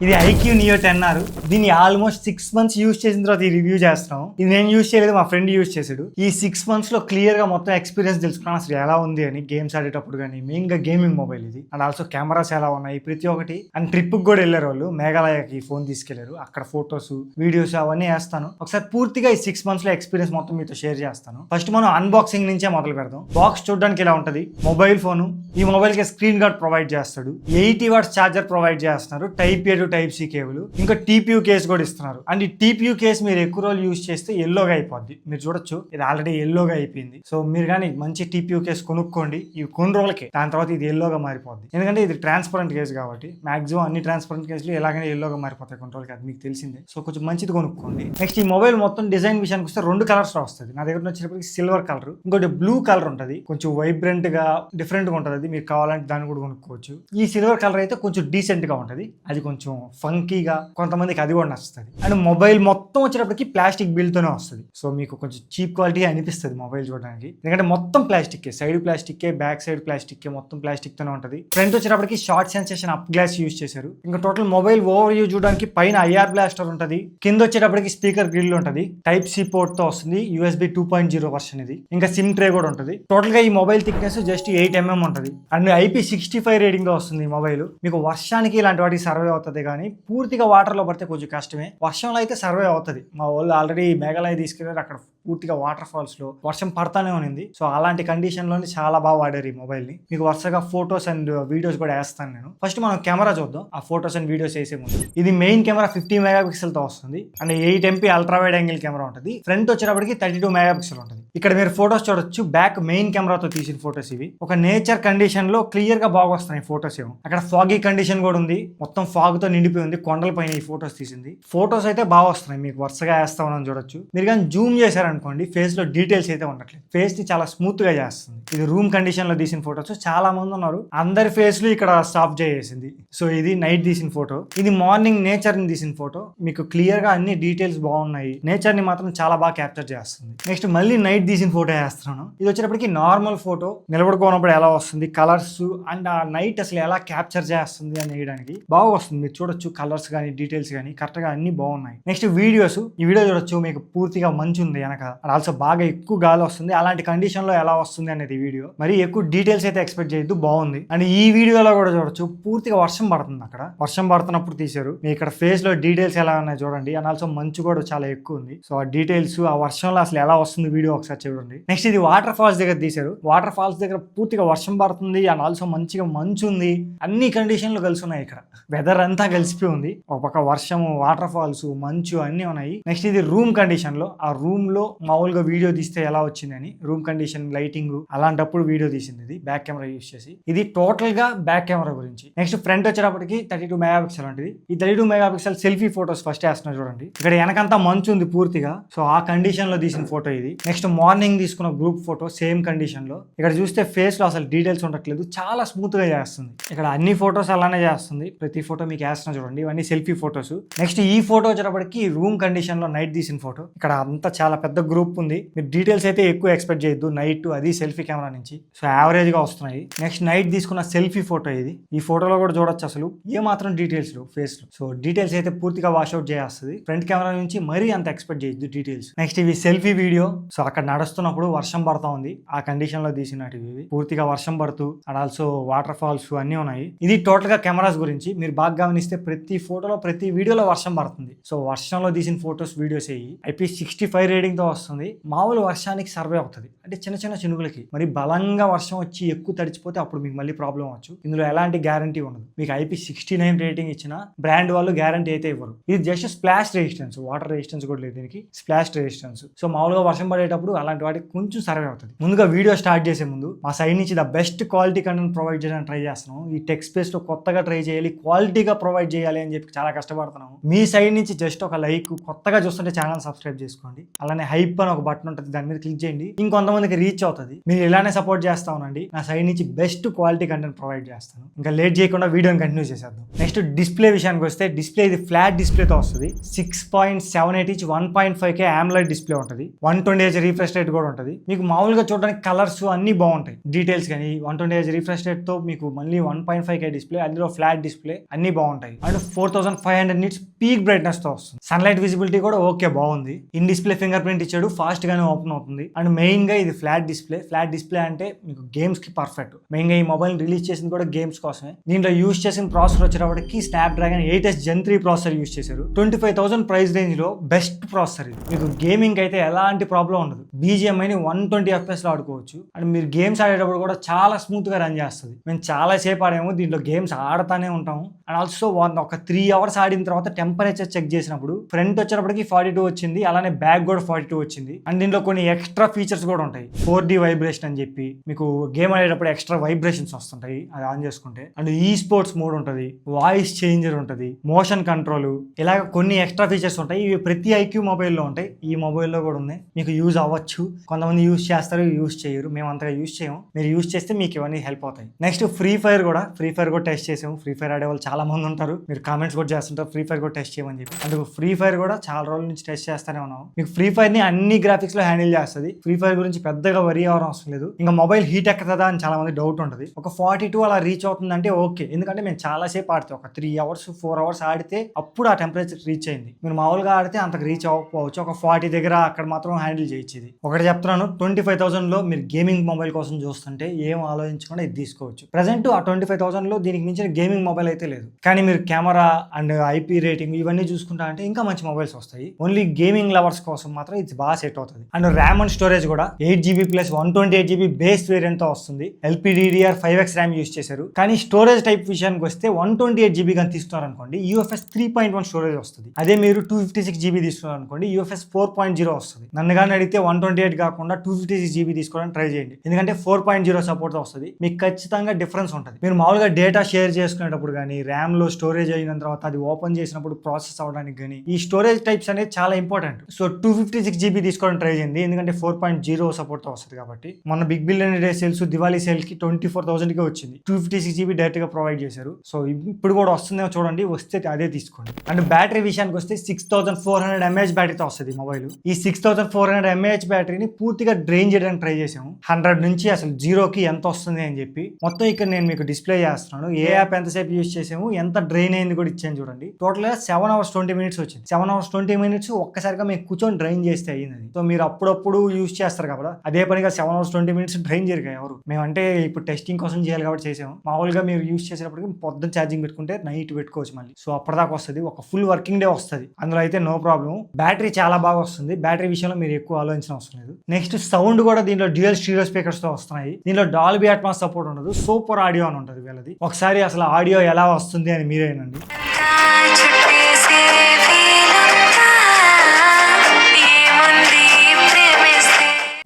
ఇది IQ neo 10R. దీన్ని almost 6 months use చేసిన తర్వాత ఈ రివ్యూ చేస్తాం. ఇది నేను యూజ్ చేయలేదు, మా ఫ్రెండ్ యూజ్ చేశాడు. ఈ 6 months లో క్లియర్ గా మొత్తం ఎక్స్పీరియన్స్ తెలుసుకున్నాను అసలు ఎలా ఉంది అని. గేమ్స్ ఆడేటప్పుడు కానీ మెయిన్ గా గేమింగ్ మొబైల్ ఇది. అండ్ ఆల్సో కెమెరాస్ ఎలా ఉన్నాయి ప్రతి ఒక్కటి. అండ్ ట్రిప్ కూడా వెళ్ళారు వాళ్ళు, మేఘాలయకి ఫోన్ తీసుకెళ్లారు. అక్కడ ఫొటోస్ వీడియోస్ అవన్నీ వేస్తాను. ఒకసారి పూర్తిగా ఈ 6 months లో ఎక్స్పీరియన్స్ మొత్తం మీతో షేర్ చేస్తాను. ఫస్ట్ మనం అన్బాక్సింగ్ నుంచే మొదలు పెడదాం. బాక్స్ చూడడానికి ఇలా ఉంటది. మొబైల్ ఫోన్, ఈ మొబైల్ కి స్క్రీన్ గార్డ్ ప్రొవైడ్ చేస్తాడు. 80 watts ఛార్జర్ ప్రొవైడ్ చేస్తున్నారు. Type A to type C cable. ఇంకా టీపీయూ కేస్ కూడా ఇస్తున్నారు. అండ్ ఈ టీపీయూ కేస్ మీరు ఎక్కువ రోజులు యూజ్ చేస్తే ఎల్లోగా అయిపోద్ది. మీరు చూడొచ్చు ఇది ఆల్రెడీ ఎల్లోగా అయిపోయింది. సో మీరు కానీ మంచి టీపీయూ కేస్ కొనుక్కోండి. ఇవి కొన్ని రోజులకే, దాని తర్వాత ఇది ఎల్లోగా మారిపోద్ది. ఎందుకంటే ఇది ట్రాన్స్పరెంట్ కేసు కాబట్టి మాక్సిమం అన్ని ట్రాన్స్పరెంట్ కేసులు ఎలాగైనా ఎల్లోగా మారిపోతాయి కొన్ని రోజులకి, అది మీకు తెలిసిందే. సో కొంచెం మంచిది కొనుక్కోండి. నెక్స్ట్ ఈ మొబైల్ మొత్తం డిజైన్ విషయానికి వస్తే 2 కలర్స్ లో వస్తుంది. నా దగ్గర వచ్చినప్పటికి సిల్వర్ కలర్, ఇంకోటి బ్లూ కలర్ ఉంటుంది. కొంచెం వైబ్రెంట్ గా డిఫరెంట్ గా ఉంటుంది. అది మీరు కావాలంటే దాన్ని కూడా కొనుక్కోవచ్చు. ఈ సిల్వర్ కలర్ అయితే కొంచెం డీసెంట్ గా ఉంటుంది. అది కొంచెం ఫంకీగా, కొంతమందికి అది కూడా నచ్చుతుంది. అండ్ మొబైల్ మొత్తం వచ్చేటప్పటికి ప్లాస్టిక్ బిల్ తోనే వస్తుంది. సో మీకు కొంచెం చీప్ క్వాలిటీ అనిపిస్తుంది మొబైల్ చూడడానికి. ఎందుకంటే మొత్తం plastic, side plastic, back side plastic, మొత్తం ప్లాస్టిక్ తోనే ఉంటుంది. ఫ్రంట్ వచ్చేటప్పటికి short sensation up glass use చేశారు. ఇంకా టోటల్ మొబైల్ ఓవర్ వ్యూ చూడడానికి పైన ఐఆర్ బ్లాస్టర్ ఉంటుంది. కింద వచ్చేటప్పటికి స్పీకర్ గ్రిల్ ఉంటుంది. టైప్ సి పోర్ట్ తో వస్తుంది. USB 2.0 వర్షన్ ఇది. ఇంకా సిమ్ ట్రే కూడా ఉంటుంది. టోటల్ గా ఈ మొబైల్ థిక్నెస్ జస్ట్ 8 mm ఉంటుంది. అండ్ IP65 రేటింగ్ తో వస్తుంది ఈ మొబైల్. మీకు వర్షానికి ఇలాంటి వాటికి సర్వే అవుతుంది, కానీ పూర్తిగా వాటర్ లో పడితే కొంచెం కష్టమే. వర్షంలో అయితే సర్వే అవుతుంది. మా వాళ్ళు ఆల్రెడీ మేఘాలయ తీసుకెళ్లారు. అక్కడ పూర్తిగా వాటర్ ఫాల్స్ లో వర్షం పడతానే ఉంది. సో అలాంటి కండిషన్ లోనే చాలా బాగా వాడారు ఈ మొబైల్ ని. మీకు వరుసగా ఫోటోస్ అండ్ వీడియోస్ కూడా వేస్తాను నేను. ఫస్ట్ మనం కెమెరా చూద్దాం. ఆ ఫోటోస్ అండ్ వీడియోస్ వేసే ముందు ఇది మెయిన్ కెమెరా 50 MP తో వస్తుంది. And 8 MP ultra wide angle camera ఉంటుంది. ఫ్రంట్ వచ్చేటప్పటికి 32 MP ఉంటుంది. ఇక్కడ మీరు ఫోటోస్ చూడొచ్చు. బ్యాక్ మెయిన్ కెమెరాతో తీసిన ఫోటోస్ ఇవి. ఒక నేచర్ కండిషన్ లో క్లియర్ గా బాగా వస్తున్నాయి ఫోటోస్ ఏమో. అక్కడ ఫాగీ కండిషన్ కూడా ఉంది. మొత్తం ఫాగ్ తో నిండిపోయి ఉంది. కొండల పైన ఈ ఫోటోస్ తీసింది. ఫోటోస్ అయితే బాగా వస్తున్నాయి. మీకు వరుసగా వేస్తామని చూడొచ్చు. మీరు కానీ జూమ్ చేశారనుకోండి ఫేస్ లో డీటెయిల్స్ అయితే ఉండట్లేదు. ఫేస్ ని చాలా స్మూత్ గా చేస్తుంది. ఇది రూమ్ కండిషన్ లో తీసిన ఫోటోస్. చాలా మంది ఉన్నారు, అందరి ఫేస్ లు ఇక్కడ స్టాప్ చేసేసింది. సో ఇది నైట్ తీసిన ఫోటో. ఇది మార్నింగ్ నేచర్ ని తీసిన ఫోటో. మీకు క్లియర్ గా అన్ని డీటెయిల్స్ బాగున్నాయి. నేచర్ ని మాత్రం చాలా బాగా క్యాప్చర్ చేస్తుంది. నెక్స్ట్ మళ్ళీ నైట్ తీసిన ఫోటో వేస్తున్నాను. ఇది వచ్చేటప్పటికి నార్మల్ ఫోటో. నిలబడుకోనప్పుడు ఎలా వస్తుంది, కలర్స్ అండ్ ఆ నైట్ అసలు ఎలా క్యాప్చర్ చేస్తుంది అని వేయడానికి బాగా వస్తుంది. మీరు చూడొచ్చు కలర్స్ కానీ డీటెయిల్స్ కానీ కరెక్ట్ గా అన్ని బాగున్నాయి. Next videos. ఈ వీడియో చూడొచ్చు. మీకు పూర్తిగా మంచు ఉంది వెనక. ఆల్సో బాగా ఎక్కువ గాలి వస్తుంది. అలాంటి కండిషన్ లో ఎలా వస్తుంది అనేది వీడియో. మరి ఎక్కువ డీటెయిల్స్ అయితే ఎక్స్పెక్ట్ చేయొద్దు, బాగుంది. అండ్ ఈ వీడియోలో కూడా చూడొచ్చు పూర్తిగా వర్షం పడుతుంది. అక్కడ వర్షం పడుతున్నప్పుడు తీశారు. మీ ఇక్కడ ఫేస్ లో డీటెయిల్స్ ఎలా ఉన్నాయి చూడండి. అండ్ ఆల్సో మంచు కూడా చాలా ఎక్కువ ఉంది. సో ఆ డీటెయిల్స్ ఆ వర్షంలో అసలు ఎలా వస్తుంది వీడియో ఒకసారి చూడండి. నెక్స్ట్ ఇది వాటర్ ఫాల్స్ దగ్గర తీశారు. వాటర్ ఫాల్స్ దగ్గర పూర్తిగా వర్షం పడుతుంది. అండ్ ఆల్సో మంచిగా మంచు ఉంది. అన్ని కండిషన్లు కలిసి ఉన్నాయి. ఇక్కడ వెదర్ అంతా కలిసిపోయి ఉంది. ఒక పక్క వర్షం, వాటర్ ఫాల్స్, మంచు అన్ని ఉన్నాయి. నెక్స్ట్ ఇది రూమ్ కండిషన్ లో. ఆ రూమ్ లో మామూలుగా వీడియో తీస్తే ఎలా వచ్చిందని రూమ్ కండిషన్, లైటింగ్ అలాంటప్పుడు వీడియో తీసింది. ఇది బ్యాక్ కెమెరా యూజ్ చేసి. ఇది టోటల్ గా బ్యాక్ కెమెరా గురించి. నెక్స్ట్ ఫ్రంట్ వచ్చేటప్పటికి 32 MP ఉంటుంది. ఈ 32 MP సెల్ఫీ ఫోటోస్ ఫస్ట్ వేస్తున్నారు చూడండి. ఇక్కడ వెనకంతా మంచు ఉంది పూర్తిగా. సో ఆ కండిషన్ లో తీసిన ఫోటో ఇది. నెక్స్ట్ మార్నింగ్ తీసుకున్న గ్రూప్ ఫోటో సేమ్ కండిషన్ లో. ఇక్కడ చూస్తే ఫేస్ లో అసలు డీటెయిల్స్ ఉండట్లేదు. చాలా స్మూత్ గా చేస్తుంది. ఇక్కడ అన్ని ఫోటోస్ అలానే చేస్తుంది. ప్రతి ఫోటో మీకు వేస్తున్నా చూడండి. ఇవన్నీ సెల్ఫీ ఫోటోస్. నెక్స్ట్ ఈ ఫోటో వచ్చేటప్పటికి రూమ్ కండిషన్ లో నైట్ తీసిన ఫోటో. ఇక్కడ అంతా చాలా పెద్ద గ్రూప్ ఉంది. మీరు డీటెయిల్స్ అయితే ఎక్కువ ఎక్స్పెక్ట్ చేయొద్దు నైట్. అది సెల్ఫీ కెమెరా నుంచి. సో యావరేజ్ గా వస్తున్నాయి. నెక్స్ట్ నైట్ తీసుకున్న సెల్ఫీ ఫోటో ఇది. ఈ ఫోటోలో కూడా చూడొచ్చు అసలు ఏ మాత్రం డీటెయిల్స్ ఫేస్ లో. సో డీటెయిల్స్ అయితే పూర్తిగా వాష్అవుట్ చేస్తుంది. ఫ్రంట్ కెమెరా నుంచి మరీ అంత ఎక్స్పెక్ట్ చేయొద్దు డీటెయిల్స్. నెక్స్ట్ ఇవి సెల్ఫీ వీడియో. సో అక్కడ నడుస్తున్నప్పుడు వర్షం పడతా ఉంది. ఆ కండిషన్ లో తీసినట్టు ఇవి. పూర్తిగా వర్షం పడుతూ అండ్ ఆల్సో వాటర్ ఫాల్స్ అన్ని ఉన్నాయి. ఇది టోటల్ గా కెమెరాస్ గురించి. మీరు బాగా గమనిస్తే ప్రతి ఫోటోలో ప్రతి వీడియోలో వర్షం పడుతుంది. సో వర్షంలో తీసిన ఫోటోస్ వీడియోస్ అయ్యి IP65 రేటింగ్ తో వస్తుంది. మామూలు వర్షానికి సర్వే అవుతుంది. అంటే చిన్న చిన్న చినుకులకి. మరి బలంగా వర్షం వచ్చి ఎక్కువ తడిచిపోతే అప్పుడు మీకు మళ్ళీ ప్రాబ్లం అవచ్చు. ఇందులో ఎలాంటి గ్యారంటీ ఉండదు. మీకు IP69 రేటింగ్ ఇచ్చిన బ్రాండ్ వాళ్ళు గ్యారంటీ అయితే ఇవ్వరు. ఇది just splash resistance, water resistance కూడా లేదు దీనికి. Splash resistance. సో మామూలుగా వర్షం పడేటప్పుడు అలాంటి వాటికి కొంచెం సర్వే అవుతుంది. ముందుగా వీడియో స్టార్ట్ చేసే ముందు మా సైడ్ నుంచి the best quality content provide చేయడానికి ట్రై చేస్తున్నాం. ఈ టెక్ స్పేస్ లో కొత్తగా ట్రై చేయాలి, క్వాలిటీగా ప్రొవైడ్ చేయాలి అని చెప్పి చాలా కష్టపడుతున్నాము. మీ సైడ్ నుంచి జస్ట్ ఒక లైక్, కొత్తగా చూస్తుంటే ఛానల్ సబ్స్క్రైబ్ చేసుకోండి. అలానే హైప్ అని ఒక బటన్ ఉంటుంది, దాని మీద క్లిక్ చేయండి. ఇంకొంతమందికి రీచ్ అవుతుంది. మీరు ఇలానే సపోర్ట్ చేస్తా ఉండండి. నా సైడ్ నుంచి బెస్ట్ క్వాలిటీ కంటెంట్ ప్రొవైడ్ చేస్తాను. ఇంకా లేట్ చేయకుండా వీడియో వీడియోని కంటిన్యూ చేసేద్దాం. నెక్స్ట్ డిస్ప్లే విషయానికి వస్తే డిస్ప్లే ఇది ఫ్లాట్ డిస్ప్లేతో వస్తుంది. 6.78 ఇంచ్ 1.5K AMOLED డిస్ప్లే ఉంటుంది. 120Hz రిఫ్రెష్ రేట్ కూడా ఉంటుంది. మీకు మామూలుగా చూడడానికి కలర్స్ అన్ని బాగుంటాయి, డీటెయిల్స్ కానీ 120Hz రిఫ్రెష్ రేట్ తో మీకు మళ్ళీ 1.5K డిస్ప్లే, అందులో ఫ్లాట్ డిస్ప్లే అన్ని బాగుంటాయి. అండ్ 4500 నిట్స్ పీక్ బ్రైట్నెస్ తో వస్తుంది. సన్లైట్ విజిబిలిటీ కూడా ఓకే బాగుంది. ఇన్ డిస్ప్లే ఫింగర్ ప్రింట్ ఇచ్చాడు, ఫాస్ట్ గానే ఓపెన్ అవుతుంది. అండ్ మెయిన్ గా ఇది ఫ్లాట్ డిస్ప్లే. ఫ్లాట్ డిస్ప్లే అంటే మీకు గేమ్స్ కి పర్ఫెక్ట్. మెయిన్ గా ఈ మొబైల్ రిలీజ్ చేసింది కూడా గేమ్స్ కోసమే. దీంట్లో యూస్ చేసిన ప్రాసెసర్ వచ్చేటప్పటికి Snapdragon 8S Gen 3 processor use చేశారు. 25,000 ప్రైస్ రేంజ్ లో బెస్ట్ ప్రాసెసర్ ఇది. మీకు గేమింగ్ అయితే ఎలాంటి ప్రాబ్లం ఉండదు. BGMI ని 120 FPS లో ఆడుకోవచ్చు. అండ్ మీరు గేమ్స్ ఆడేటప్పుడు కూడా చాలా స్మూత్ గా రన్ చేస్తుంది. మేము చాలా సేపు ఆడాము, దీంట్లో గేమ్స్ ఆడుతానే ఉంటాము. అండ్ ఆల్సో ఒక 3 hours ఆడిన తర్వాత టెంపరేచర్ చెక్ చేసినప్పుడు ఫ్రంట్ వచ్చేటప్పటికి 42 వచ్చింది, అలానే బ్యాక్ కూడా 42 వచ్చింది. అండ్ దీంట్లో కొన్ని ఎక్స్ట్రా ఫీచర్స్ కూడా ఉంటాయి. 4D వైబ్రేషన్ అని చెప్పి మీకు గేమ్ ఆడేటప్పుడు ఎక్స్ట్రా వైబ్రేషన్స్ వస్తుంటాయి అది ఆన్ చేసుకుంటే. అండ్ స్పోర్ట్స్ మోడ్ ఉంటుంది, వాయిస్ చేంజర్ ఉంటుంది, మోషన్ కంట్రోల్, ఇలాగ కొన్ని ఎక్స్ట్రా ఫీచర్స్ ఉంటాయి. ఇవి ప్రతి IQ మొబైల్లో ఉంటాయి, ఈ మొబైల్లో కూడా ఉన్నాయి. మీకు యూజ్ అవ్వచ్చు. కొంతమంది యూజ్ చేస్తారు, యూజ్ చేయరు. మేము అంతగా యూజ్ చేయము. మీరు యూజ్ చేస్తే మీకు ఇవన్నీ హెల్ప్ అవుతాయి. నెక్స్ట్ ఫ్రీ ఫైర్ కూడా టెస్ట్ చేసాము. ఫ్రీ ఫైర్ ఆడే వాళ్ళు చాలా మంది ఉంటారు, మీరు కామెంట్స్ కూడా చేస్తుంటారు ఫ్రీ ఫైర్ కూడా టెస్ట్ చేయమని చెప్పి. అందుకు ఫ్రీ ఫైర్ కూడా చాలా రోజుల నుంచి టెస్ట్ చేస్తానే ఉన్నాము. మీకు ఫ్రీ ఫైర్ ని అన్ని గ్రాఫిక్స్ లో హ్యాండిల్ చేస్తుంది. ఫ్రీ ఫైర్ గురించి పెద్దగా వరీ అవడం అవసరం లేదు. ఇంకా మొబైల్ హీట్ ఎక్కుతుందా అని చాలా మంది డౌట్ ఉంటుంది. ఒక 42 అలా రీచ్ అవుతుందంటే ఓకే, ఎందుకంటే మేము చాలా సేపు ఆడితే ఒక 3 hours 4 hours ఆడితే అప్పుడు ఆ టెంపరేచర్ రీచ్ అయింది. మీరు మామూలుగా ఆడితే అంతకు రీచ్ అవ్వకపోవచ్చు. ఒక 40 దగ్గర అక్కడ మాత్రం హ్యాండిల్ చేయొచ్చు. ఇది ఒకటి చెప్తున్నాను, 25,000 లో మీరు గేమింగ్ మొబైల్ కోసం చూస్తుంటే ఏం ఆలోచించకుండా ఇది తీసుకోవచ్చు. ప్రెసెంట్ ఆ 25,000 లో దీనికి మించిన గేమింగ్ మొబైల్ అయితే లేదు. కానీ మీరు కెమెరా అండ్ IP రేటింగ్ ఇవన్నీ చూసుకుంటా అంటే ఇంకా మంచి మొబైల్స్ వస్తాయి. ఓన్లీ గేమింగ్ లవర్స్ కోసం మాత్రం ఇది బాగా సెట్ అవుతుంది. అండ్ ర్యామ్ అండ్ స్టోరేజ్ కూడా 8GB plus 128GB base variant తో వస్తుంది. LPDDR5X ర్యామ్ యూస్ చేశారు. కానీ స్టోరేజ్ టైప్ విషయానికి వస్తే 128GB కానీ తీసుకున్నారు అనుకోండి UFS 3.1 స్టోరేజ్ వస్తుంది. అదే మీరు 256GB తీసుకున్నారు అనుకోండి UFS 4.0 వస్తుంది. నన్ను కానీ అడిగితే 128 కాకుండా 256GB తీసుకోవడానికి ట్రై చేయండి, ఎందుకంటే 4.0 సపోర్ట్ వస్తుంది. మీకు ఖచ్చితంగా డిఫరెన్స్ ఉంటుంది. మీరు మామూలుగా డేటా షేర్ చేసుకునేటప్పుడు కానీ ర్యామ్ లో స్టోరేజ్ అయిన తర్వాత అది ఓపెన్ చేసినప్పుడు ప్రాసెస్ అవడానికి కానీ ఈ స్టోరేజ్ టైప్స్ అనేది చాలా ఇంపార్టెంట్. సో 256GB తీసుకోవడానికి ట్రై చేయండి, ఎందుకంటే 4.0 సపోర్ట్ తో వస్తుంది కాబట్టి. మన big billion day sales Diwali sale కి 24,000 కి వచ్చింది. 256GB డైరెక్ట్ గా ప్రొవైడ్ చేశారు. సో ఇప్పుడు కూడా వస్తుందేమో చూడండి, వస్తే అదే తీసుకోండి. అండ్ బ్యాటరీ విషయానికి వస్తే 6400 mAh బ్యాటరీతో వస్తుంది మొబైల్. ఈ 6400 mAh బ్యాటరీని పూర్తిగా డ్రైన్ చేయడానికి ట్రై చేసాము. 100 నుంచి అసలు 0కి ఎంత వస్తుంది అని చెప్పి మొత్తం ఇక్కడ నేను మీకు డిస్ప్లే చేస్తున్నాను. ఏ యాప్ ఎంతసేపు యూజ్ చేసాము, ఎంత డ్రైన్ అయింది కూడా ఇచ్చాను చూడండి. టోటల్ గా 7 hours 20 minutes వచ్చింది. 7 hours 20 minutes ఒక్కసారిగా మీకు కూర్చొని డ్రైన్ చేస్తే అయ్యింది. సో మీరు అప్పుడప్పుడు యూజ్ చేస్తారు కాబట్టి అదే పనిగా 7 hours 20 minutes డ్రైన్ జరిగాయి ఎవరు. మేమంటే ఇప్పుడు టెస్టింగ్ కోసం చేయాలి కాబట్టి చేసాము. మామూలుగా మీరు యూజ్ చేసేటప్పటికి పొద్దున్న ఛార్జింగ్ పెట్టుకుంటే నైట్ పెట్టుకోవచ్చు మళ్ళీ. సో అప్పటిదాకా వస్తుంది, ఒక ఫుల్ వర్కింగ్ డే వస్తుంది. అందులో అయితే నో ప్రాబ్లం. బ్యాటరీ చాలా బాగా వస్తుంది. బ్యాటరీ విషయంలో మీరు ఎక్కువ ఆలోచించిన అవసరం లేదు. నెక్స్ట్ సౌండ్ కూడా దీంట్లో డ్యూయల్ స్టీరియో స్పీకర్స్ తో వస్తున్నాయి. దీనిలో డాల్బీ అట్మాస్ సపోర్ట్ ఉండదు, సూపర్ ఆడియో అని ఉంటుంది వీళ్ళది. ఒకసారి అసలు ఆడియో ఎలా వస్తుంది అని మీరేనండి.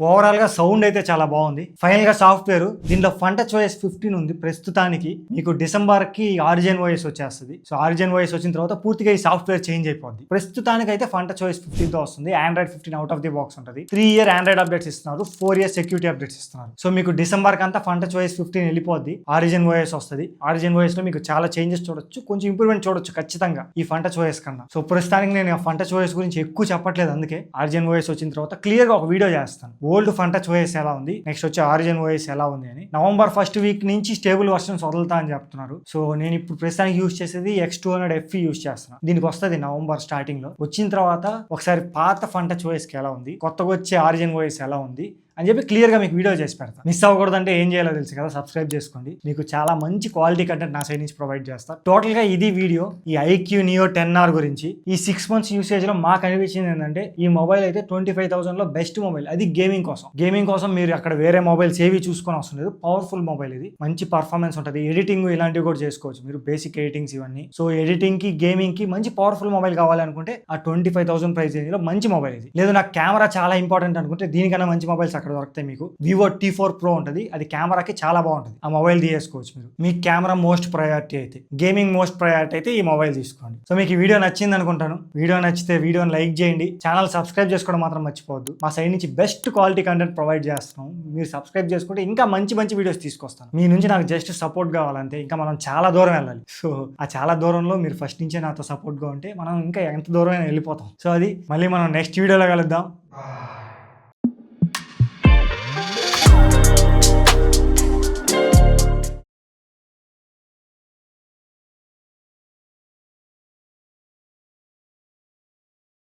ఓవరాల్ గా సౌండ్ అయితే చాలా బాగుంది. ఫైనల్ గా సాఫ్ట్వేర్ దీంట్లో ఫంటచ్ OS 15 ఉంది ప్రస్తుతానికి. మీకు డిసెంబర్ కి ఆరిజిన్ OS వచ్చేస్తుంది. సో ఆరిజిన్ OS వచ్చిన తర్వాత పూర్తిగా ఈ సాఫ్ట్వేర్ చేంజ్ అయిపోద్ది. ప్రస్తుతానికి అయితే ఫంటచ్ OS 15 తో వస్తుంది. Android 15 out of the box ఉంటుంది. 3 year Android అప్డేట్స్ ఇస్తున్నారు, 4 year సెక్యూరిటీ అప్డేట్స్ ఇస్తున్నారు. సో మీకు డిసెంబర్ కి అంతా ఫంటచ్ OS 15 వెళ్ళిపోద్ది, ఆరిజిన్ OS వస్తుంది. ఆరిజిన్ OS లో మీకు చాలా చేంజెస్ చూడొచ్చు, కొంచెం ఇంప్రూవ్మెంట్ చూడొచ్చు ఖచ్చితంగా ఈ ఫంటచ్ OS కన్నా. సో ప్రస్తుతానికి నేను ఫంటచ్ OS గురించి ఎక్కువ చెప్పట్లేదు, అందుకే ఆరిజిన్ OS వచ్చిన తర్వాత క్లియర్ గా ఒక వీడియో చేస్తాను. ఓల్డ్ ఫంటచ్ OS ఎలా ఉంది, నెక్స్ట్ వచ్చి ఆరిజిన్ OS ఎలా ఉంది అని. నవంబర్ 1st వీక్ నుంచి స్టేబుల్ వర్షన్స్ వదులుతా అని చెప్తున్నారు. సో నేను ఇప్పుడు ప్రస్తుతానికి యూజ్ చేసేది X200 FE యూజ్ చేస్తున్నాను. దీనికి వస్తుంది నవంబర్ స్టార్టింగ్ లో. వచ్చిన తర్వాత ఒకసారి పాత ఫంటచ్ OS కి ఎలా ఉంది, కొత్తగా వచ్చే ఆరిజిన్ OS ఎలా ఉంది అని చెప్పి క్లియర్ గా మీకు వీడియో చేసి పెడతాను. మిస్ అవ్వకూడదంటే ఏం చేయాలో తెలుసు కదా, సబ్స్క్రైబ్ చేసుకోండి. మీకు చాలా మంచి క్వాలిటీ కంటెంట్ నా సైడ్ నుంచి ప్రొవైడ్ చేస్తా. టోటల్ గా ఇది వీడియో ఈ IQ Neo 10R గురించి. ఈ 6 months యూసేజ్ లో మాకు అనిపించింది ఏంటంటే ఈ మొబైల్ అయితే 25,000 లో బెస్ట్ మొబైల్. అది గేమింగ్ కోసం. గేమింగ్ కోసం మీరు అక్కడ వేరే మొబైల్స్ ఏవి చూసుకొని అవసరం లేదు. పవర్ఫుల్ మొబైల్ ఇది, మంచి పర్ఫార్మెన్స్ ఉంటుంది. ఎడిటింగ్ ఇలాంటివి కూడా చేసుకోవచ్చు మీరు, బేసిక్ ఎడిటింగ్స్ ఇవన్నీ. సో ఎడిటింగ్ కి గేమింగ్ కి మంచి పవర్ఫుల్ మొబైల్ కావాలనుకుంటే ఆ 25,000 ప్రైస్ రేంజ్ లో మంచి మొబైల్ ఇది. లేదు నాకు కెమెరా చాలా ఇంపార్టెంట్ అనుకుంటే దీనికన్నా మంచి మొబైల్స్ అక్కడ అక్కడ దొరుకుతాయి మీకు. వివో T4 Pro ఉంటుంది, అది కెమెరాకి చాలా బాగుంటుంది. ఆ మొబైల్ తీసుకోవచ్చు మీరు. మీ కెమెరా మోస్ట్ ప్రయారిటీ అయితే, గేమింగ్ మోస్ట్ ప్రయారిటీ అయితే ఈ మొబైల్ తీసుకోండి. సో మీకు ఈ వీడియో నచ్చింది అనుకుంటాను. వీడియో నచ్చితే వీడియోని లైక్ చేయండి, ఛానల్ సబ్స్క్రైబ్ చేసుకోవడం మాత్రం మర్చిపోవద్దు. మా సైడ్ నుంచి బెస్ట్ క్వాలిటీ కంటెంట్ ప్రొవైడ్ చేస్తున్నాం. మీరు సబ్స్క్రైబ్ చేసుకుంటే ఇంకా మంచి మంచి వీడియోస్ తీసుకొస్తాను. మీ నుంచి నాకు జస్ట్ సపోర్ట్ కావాలంటే. ఇంకా మనం చాలా దూరం వెళ్ళాలి. సో ఆ చాలా దూరంలో మీరు ఫస్ట్ నుంచే నాతో సపోర్ట్గా ఉంటే మనం ఇంకా ఎంత దూరం అయినా వెళ్ళిపోతాం. సో అది మళ్ళీ మనం నెక్స్ట్ వీడియోలో కలుద్దాం.